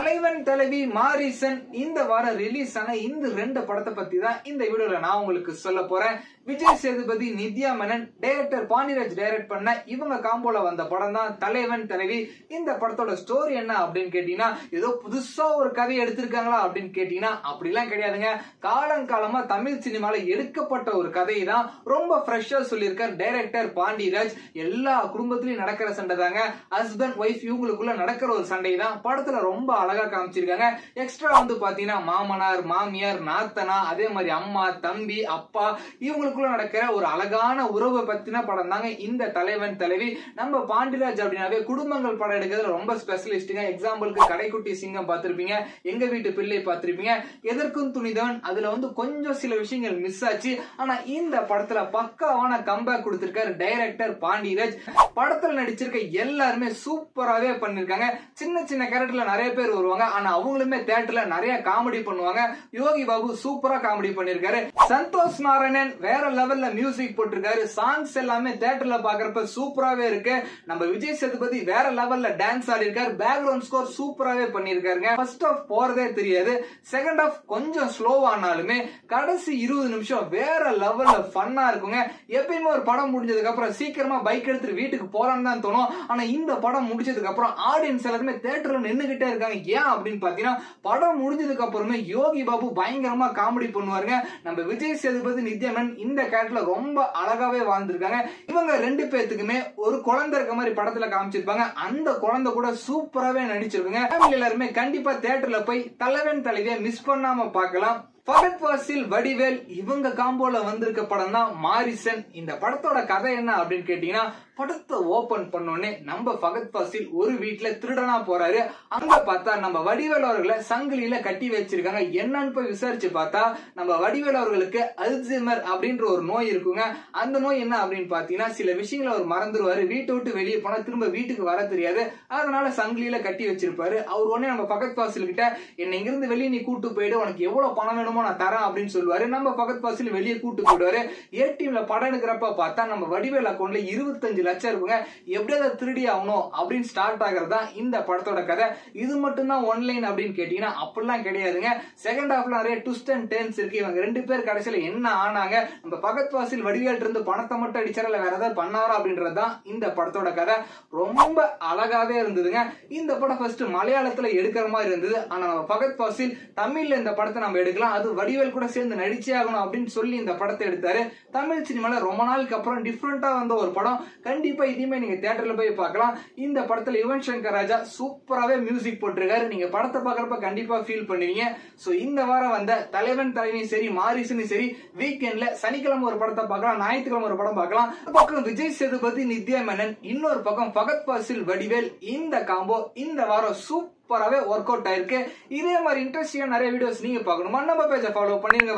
தலைவன் தலைவி மாரிசன் இந்த வாரம் ரிலீஸ் ஆன இந்த ரெண்டு படத்தை பத்தி தான் இந்த வீடியோல நான் உங்களுக்கு சொல்ல போறேன். விஜய் சேதுபதி, நித்யா மேனன், டைரக்டர் பாண்டிராஜ் டைரக்ட் பண்ண இவங்க காம்போல வந்த படம் தான் தலைவன் தலைவி. இந்த படத்தோட ஸ்டோரி என்ன அப்படின்னு கேட்டீங்கன்னா, ஏதோ புதுசா ஒரு கதையை எடுத்திருக்காங்களா அப்படின்னு கேட்டீங்கன்னா அப்படிலாம் கிடையாதுங்க. காலங்காலமா தமிழ் சினிமால எடுக்கப்பட்ட ஒரு கதையை தான் ரொம்ப ஃப்ரெஷ்ஷா சொல்லியிருக்கார் டைரக்டர் பாண்டிராஜ். எல்லா குடும்பத்திலயும் நடக்கிற சண்டை தாங்க, ஹஸ்பண்ட் ஒய்ஃப் இவங்களுக்குள்ள நடக்கிற ஒரு சண்டை தான் படத்துல ரொம்ப அழகா காமிச்சிருக்காங்க. எக்ஸ்ட்ரா வந்து பாத்தீங்கன்னா மாமனார், மாமியார், நாத்தனா, அதே மாதிரி அம்மா, தம்பி, அப்பா இவங்களுக்குள்ள நடக்கிற ஒரு அழகான உறவை பத்தின படம் தாங்க இந்த தலைவன் தலைவி. நம்ம பாண்டிராஜ் அப்படின்னாவே குடும்பங்கள் படம் எடுக்கிறதுல ரொம்ப ஸ்பெஷலிஸ்டுங்க. எக்ஸாம்பிளுக்கு கடைக்குட்டி சிங்கம் பார்த்திருப்பீங்க, எங்க வீட்டு பிள்ளை பார்த்திருப்பீங்க, எதற்கும் துணிதவன். அதுல வந்து கொஞ்சம் சில விஷயங்கள் மிஸ் ஆச்சு. ஆனா இந்த படத்துல பக்காவான கம்பேக் கொடுத்திருக்காரு டைரக்டர் பாண்டிராஜ். படத்துல நடிச்சிருக்க எல்லாருமே சூப்பராவே பண்ணிருக்காங்க. சின்ன சின்ன கேரக்டர்ல நிறைய பேர் வருவாங்க, ஆனா அவங்களுமே தியேட்டர்ல நிறைய காமெடி பண்ணுவாங்க. யோகி பாபு சூப்பரா காமெடி பண்ணிருக்காரு. சந்தோஷ் நாராயணன் வேற லெவல்ல மியூசிக் போட்டிருக்காரு. சாங்ஸ் எல்லாமே தியேட்டர்ல பாக்குறப்ப சூப்பராவே இருக்கு. நம்ம விஜய் சேதுபதி வேற லெவல்ல டான்ஸ் ஆடி இருக்காரு. பேக்ரவுண்ட் ஸ்கோர் சூப்பராவே பண்ணிருக்காருங்க. ஃபர்ஸ்ட் ஆஃப் போறதே தெரியாது, செகண்ட் ஆஃப் கொஞ்சம் ஸ்லோவானாலுமே கடைசி 20 நிமிஷம் வேற லெவல்ல ஃபன்னா இருக்குங்க. எப்பயுமே ஒரு படம் முடிஞ்சதுக்கு அப்புறம் சீக்கிரமா பைக் எடுத்துட்டு வீட்டுக்கு போறான்னு தான் தோணும். ஆனா இந்த படம் முடிச்சதுக்கு அப்புறம் ஆடியன்ஸ் எல்லாருமே தியேட்டர்ல நின்னுகிட்டே இருக்காங்க. ஏன் அப்படின்னு பாத்தீங்கன்னா, படம் முடிஞ்சதுக்கு அப்புறமே யோகி பாபு பயங்கரமா காமெடி பண்ணுவாருங்க. நம்ம விஜய் சேதுபதி, நித்யா மேனன் இந்த கேரக்டர்ல ரொம்ப அழகாவே வாழ்ந்திருக்காங்க. இவங்க ரெண்டு பேத்துக்குமே ஒரு குழந்தை இருக்க மாதிரி படத்துல காமிச்சிருப்பாங்க. அந்த குழந்தை கூட சூப்பராவே நடிச்சிருக்குங்க. எல்லாருமே கண்டிப்பா தியேட்டர்ல போய் தலைவன் தலைவியை மிஸ் பண்ணாம பார்க்கலாம். ஃபகத் ஃபாசில், வடிவேல் இவங்க காம்போல வந்திருக்க படம் தான் மாரிசன். இந்த படத்தோட கதை என்ன அப்படின்னு கேட்டீங்கன்னா, படத்தை ஓபன் பண்ணோடனே நம்ம ஃபகத் ஃபாசில் ஒரு வீட்டுல திருடனா போறாரு. அங்க பார்த்தா நம்ம வடிவேல் அவர்களை சங்கிலியில கட்டி வச்சிருக்காங்க. என்னன்னு போய் விசாரிச்சு பார்த்தா நம்ம வடிவேல் அவர்களுக்கு அல்சைமர் அப்படின்ற ஒரு நோய் இருக்குங்க. அந்த நோய் என்ன அப்படின்னு பாத்தீங்கன்னா, சில விஷயங்களை அவர் மறந்துடுவாரு. வீட்டை விட்டு வெளியே போனா திரும்ப வீட்டுக்கு வர தெரியாது. அதனால சங்கிலியில கட்டி வச்சிருப்பாரு. அவர் உடனே நம்ம ஃபகத் ஃபாசில் கிட்ட, என்னை இங்கிருந்து வெளியே நீ கூட்டு போயிடு, உனக்கு எவ்வளவு பணம் வேணுமோ நான் தரேன் அப்படின்னு சொல்லுவாரு. நம்ம ஃபகத் ஃபாசில் வெளியே கூட்டு போயிடுவாரு. ஏடிஎம்ல படம் எடுக்கிறப்ப பார்த்தா நம்ம வடிவேல் அக்கௌண்ட்ல 25 லட்சம் இருக்குங்க. எப்படியாவது திருடி ஆகணும் அப்படின்னு ஸ்டார்ட் ஆகிறதா இந்த படத்தோட கதை. இது மட்டும் தான் ஒன்லைன் அப்படின்னு கேட்டீங்கன்னா அப்படிலாம் கிடையாதுங்க. செகண்ட் ஹாஃப்ல நிறைய ட்விஸ்ட் அண்ட் டர்ன்ஸ் இருக்கு. இவங்க ரெண்டு பேர் கடைசியில என்ன ஆனாங்க, நம்ம ஃபகத் ஃபாசில் வடிவேல் இருந்து பணத்தை மட்டும் அடிச்சாரா இல்ல வேற ஏதாவது பண்ணாரா அப்படின்றதுதான் இந்த படத்தோட கதை. ரொம்ப அழகாவே இருந்ததுங்க. இந்த படம் ஃபர்ஸ்ட் மலையாளத்துல எடுக்கிற மாதிரி இருந்தது. ஆனா நம்ம ஃபகத் ஃபாசில் தமிழ்ல இந்த படத்தை நம்ம எடுக்கலாம், அது வடிவேல் கூட சேர்ந்து நடிச்சே ஆகணும் அப்படின்னு சொல்லி இந்த படத்தை எடுத்தாரு. தமிழ் சினிமால ரொம்ப நாளுக்கு அப்புறம் டிஃப்ரெண்டா வந்த ஒரு படம். கண்டிப்பா இதையுமே நீங்க தியேட்டர்ல போய் பார்க்கலாம். இந்த படத்துல யுவன் சங்கர் ராஜா சூப்பராவே மியூசிக் போட்டிருக்காரு. நீங்க படத்தை பார்க்கறப்ப கண்டிப்பா ஃபீல் பண்ணுவீங்க. சோ இந்த வாரம் வந்த தலைவன் தலைவியும் சரி, மாரிசனும் சரி, வீக்கெண்ட்ல சனிக்கிழமை ஒரு படத்தை பார்க்கலாம், ஞாயிற்றுக்கிழமை ஒரு படம் பார்க்கலாம். ஒரு பக்கம் விஜய் சேதுபதி, நித்யா மேனன், இன்னொரு பக்கம் ஃபகத் ஃபாசில், வடிவேல் இந்த காம்போ இந்த வாரம் சூப்பராவே ஒர்க் அவுட் ஆயிருக்கு. இதே மாதிரி இன்ட்ரெஸ்டிங்கா நிறைய வீடியோஸ் நீங்க பார்க்கணுமா, நம்ம பேஜை ஃபாலோ பண்ணிருங்க.